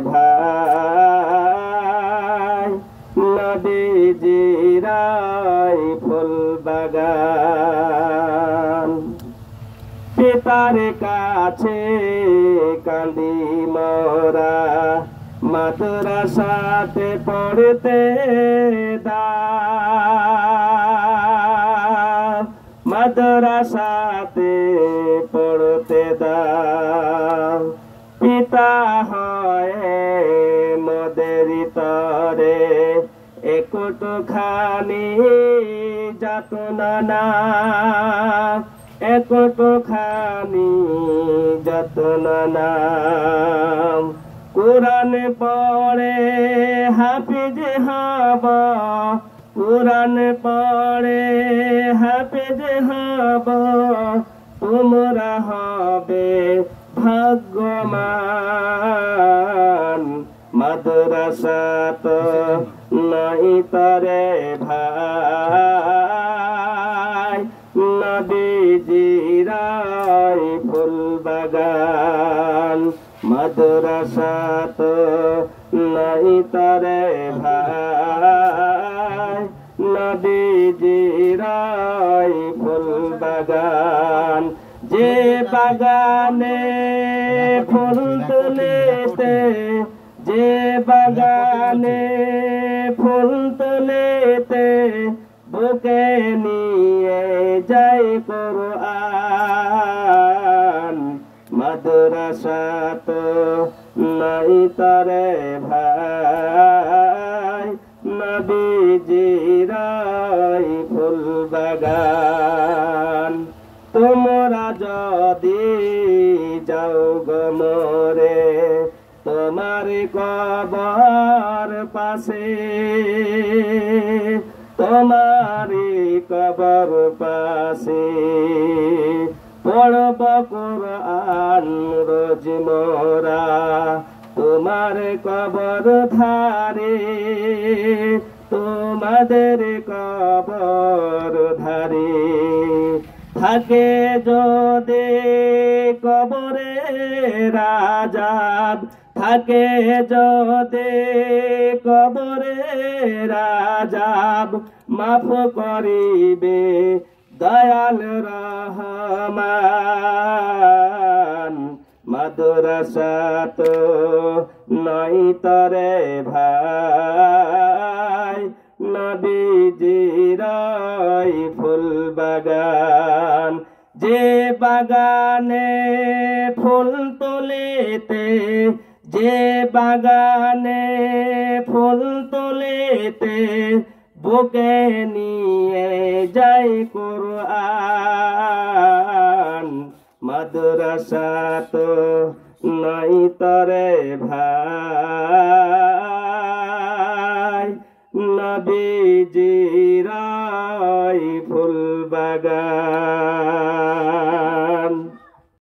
ভাই নবীজির ফুল বাগান পিতার কাছে কান্দি মোরা মাদ্রাসাতে পড়তে দাও মাদ্রাসাতে পড়তে দাও পিতা হয়ে মোদের তরে একটুখানি যাতনা না একটুখানি যাতনা না কুরআন পড়ে হাফিজ হব কুরআন পড়ে হাফিজ হব তোমরা হবে ভাগ্যবান মাদ্রাসা তো নাই তরে ভাই নবীজির ফুল বাগান মাদ্রাসা তো নাই তরে ভাই নবীজির ফুল বাগান যে বাগানে ফুল তুলেতে যে বাগানে ফুল তুলেতে বুকে নিয়ে যাই কোরআন মাদ্রাসা তো নাই তরে ভাই নবীজির ফুল বাগান তোমরা যদি যাও গো মোরে তোমার কবর পাশে তোমারি কবর পাশে পড়ব কোরআন রোজ মোরা তোমার কবর ধারে তোমাদের কবর ধারে থাকে যদি কবরে রাজাব থাকে যদি কবরে রাজাব মাফ করিবে দয়াল রহমান মাদ্রাসা তো নাই তরে ভাই নবীজির ফুল বাগান যে বাগানে ফুল তুলিতে যে বাগানে ফুল তুলিতে বুকে নিয়ে যাই কোরআন মাদ্রাসা তো নাই তরে ভাই নবীজির ফুল বাগান।